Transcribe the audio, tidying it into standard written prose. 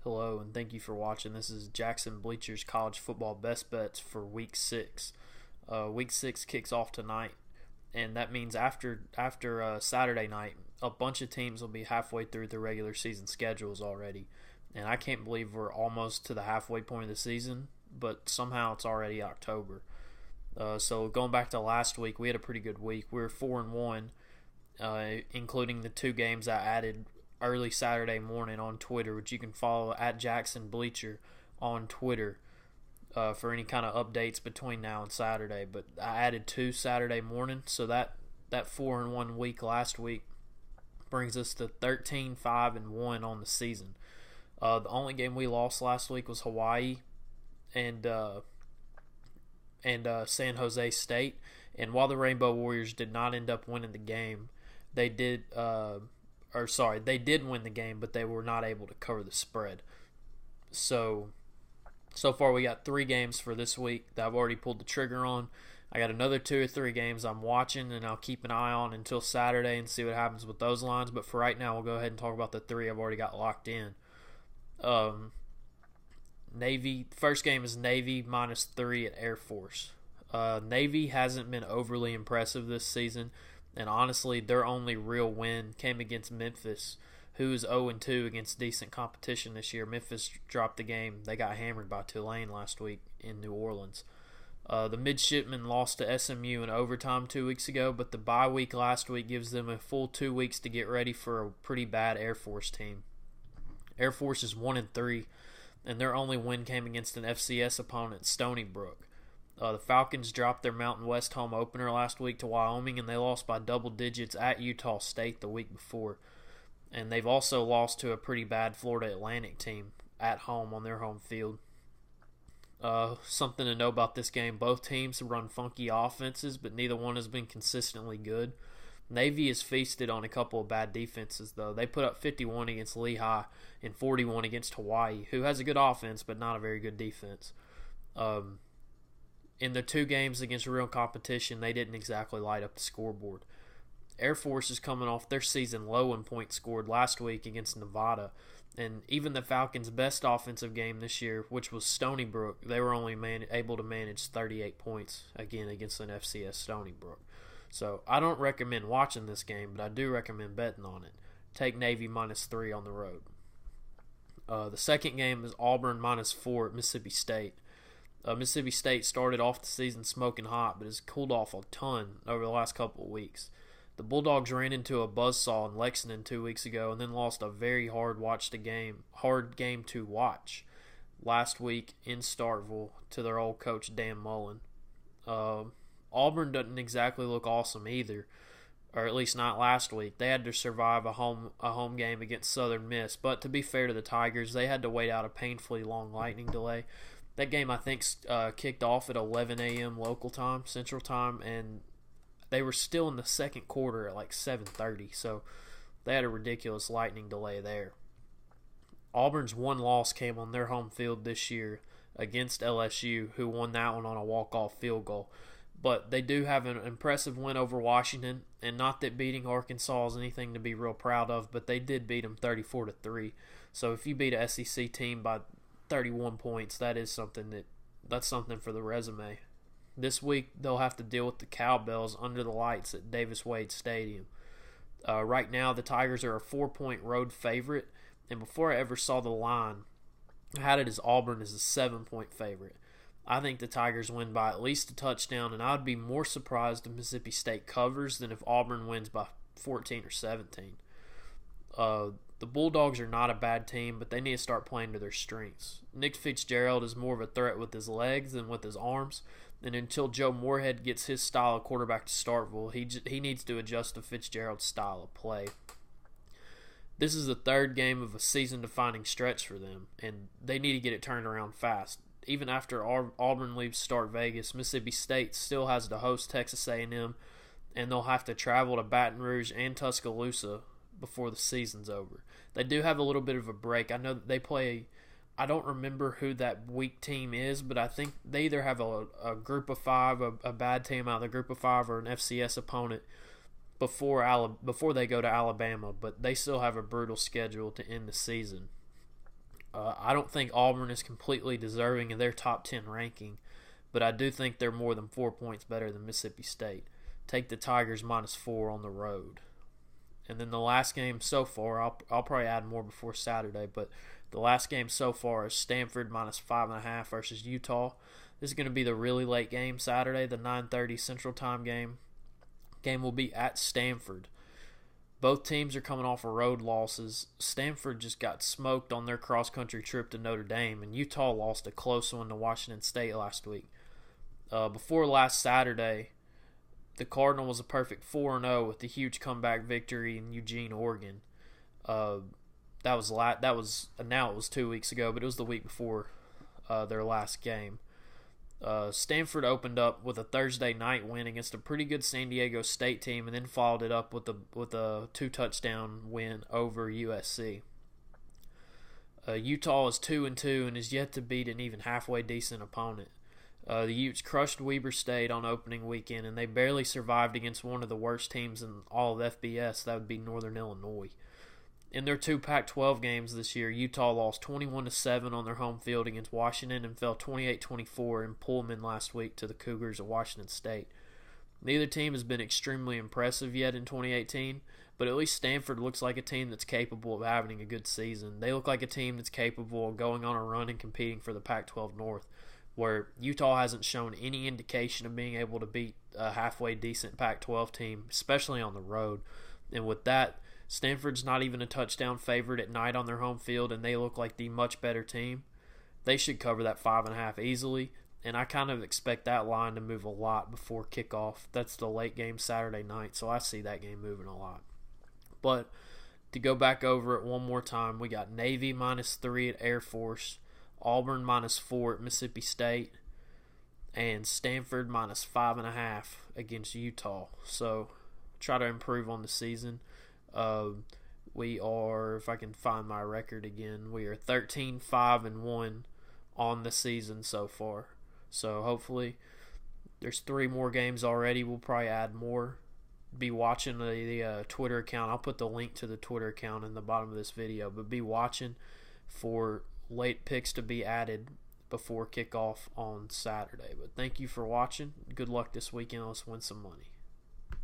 Hello, and thank you for watching. This is Jackson Bleachers College Football Best Bets for Week 6. Week 6 kicks off tonight, and that means after Saturday night, a bunch of teams will be halfway through their regular season schedules already. And I can't believe we're almost to the halfway point of the season, but somehow it's already October. So going back to last week, we had a pretty good week. We were 4-1, including the two games I added early Saturday morning on Twitter, which you can follow at Jackson Bleacher on Twitter for any kind of updates between now and Saturday. But I added two Saturday morning, so that 4-1 week last week brings us to 13-5-1 on the season. The only game we lost last week was Hawaii and San Jose State. And while the Rainbow Warriors did not end up winning the game, they did win the game, but they were not able to cover the spread. So far we got 3 games for this week that I've already pulled the trigger on. I got another 2 or 3 games I'm watching, and I'll keep an eye on until Saturday and see what happens with those lines. But for right now, we'll go ahead and talk about the 3 I've already got locked in. Navy, first game is Navy -3 at Air Force. Navy hasn't been overly impressive this season, and honestly, their only real win came against Memphis, who is 0-2 against decent competition this year. Memphis dropped the game. They got hammered by Tulane last week in New Orleans. The Midshipmen lost to SMU in overtime 2 weeks ago, but the bye week last week gives them a full 2 weeks to get ready for a pretty bad Air Force team. Air Force is 1-3, and their only win came against an FCS opponent, Stony Brook. The Falcons dropped their Mountain West home opener last week to Wyoming, and they lost by double digits at Utah State the week before. And they've also lost to a pretty bad Florida Atlantic team at home on their home field. Something to know about this game, both teams run funky offenses, but neither one has been consistently good. Navy has feasted on a couple of bad defenses, though. They put up 51 against Lehigh and 41 against Hawaii, who has a good offense but not a very good defense. In the 2 games against real competition, they didn't exactly light up the scoreboard. Air Force is coming off their season low in points scored last week against Nevada, and even the Falcons' best offensive game this year, which was Stony Brook, they were only able to manage 38 points, again, against an FCS Stony Brook. So I don't recommend watching this game, but I do recommend betting on it. Take Navy -3 on the road. The second game is Auburn -4 at Mississippi State. Mississippi State started off the season smoking hot, but has cooled off a ton over the last couple of weeks. The Bulldogs ran into a buzzsaw in Lexington 2 weeks ago and then lost a very hard game to watch last week in Starkville to their old coach Dan Mullen. Auburn doesn't exactly look awesome either, or at least not last week. They had to survive a home game against Southern Miss, but to be fair to the Tigers, they had to wait out a painfully long lightning delay. That game, I think, kicked off at 11 a.m. local time, Central Time, and they were still in the second quarter at like 7:30, so they had a ridiculous lightning delay there. Auburn's one loss came on their home field this year against LSU, who won that one on a walk-off field goal. But they do have an impressive win over Washington, and not that beating Arkansas is anything to be real proud of, but they did beat them 34-3. So if you beat a SEC team by 31 points, that's something for the resume. This week they'll have to deal with the Cowbells under the lights at Davis Wade Stadium. Right now the Tigers are a 4-point road favorite, and before I ever saw the line, I had it as Auburn as a 7-point favorite. I think the Tigers win by at least a touchdown, and I'd be more surprised if Mississippi State covers than if Auburn wins by 14 or 17. The Bulldogs are not a bad team, but they need to start playing to their strengths. Nick Fitzgerald is more of a threat with his legs than with his arms, and until Joe Moorhead gets his style of quarterback to Starkville, he needs to adjust to Fitzgerald's style of play. This is the 3rd game of a season-defining stretch for them, and they need to get it turned around fast. Even after Auburn leaves to start Vegas, Mississippi State still has to host Texas A&M, and they'll have to travel to Baton Rouge and Tuscaloosa before the season's over. They do have a little bit of a break. I know that they play, I don't remember who that weak team is, but I think they either have a group of 5, a bad team out of the group of 5, or an FCS opponent before they go to Alabama, but they still have a brutal schedule to end the season. I don't think Auburn is completely deserving of their top 10 ranking, but I do think they're more than 4 points better than Mississippi State. Take the Tigers -4 on the road. And then the last game so far, I'll probably add more before Saturday, but the last game so far is Stanford -5.5 versus Utah. This is going to be the really late game Saturday, the 9:30 Central Time game. Game will be at Stanford. Both teams are coming off of road losses. Stanford just got smoked on their cross-country trip to Notre Dame, and Utah lost a close one to Washington State last week. Before last Saturday, the Cardinal was a perfect 4-0 with the huge comeback victory in Eugene, Oregon. Now it was 2 weeks ago, but it was the week before their last game. Stanford opened up with a Thursday night win against a pretty good San Diego State team, and then followed it up with a 2-touchdown win over USC. Utah is 2-2 and is yet to beat an even halfway decent opponent. The Utes crushed Weber State on opening weekend, and they barely survived against one of the worst teams in all of FBS. That would be Northern Illinois. In their 2 Pac-12 games this year, Utah lost 21-7 on their home field against Washington and fell 28-24 in Pullman last week to the Cougars of Washington State. Neither team has been extremely impressive yet in 2018, but at least Stanford looks like a team that's capable of having a good season. They look like a team that's capable of going on a run and competing for the Pac-12 North, where Utah hasn't shown any indication of being able to beat a halfway decent Pac-12 team, especially on the road. And with that, Stanford's not even a touchdown favorite at night on their home field, and they look like the much better team. They should cover that 5.5 easily, and I kind of expect that line to move a lot before kickoff. That's the late game Saturday night, so I see that game moving a lot. But to go back over it one more time, we got Navy -3 at Air Force, Auburn -4 at Mississippi State, and Stanford -5.5 against Utah. So try to improve on the season. We are, if I can find my record again, we are 13-5-1 on the season so far. So hopefully there's 3 more games already. We'll probably add more. Be watching the Twitter account. I'll put the link to the Twitter account in the bottom of this video. But be watching for late picks to be added before kickoff on Saturday. But thank you for watching. Good luck this weekend. Let's win some money.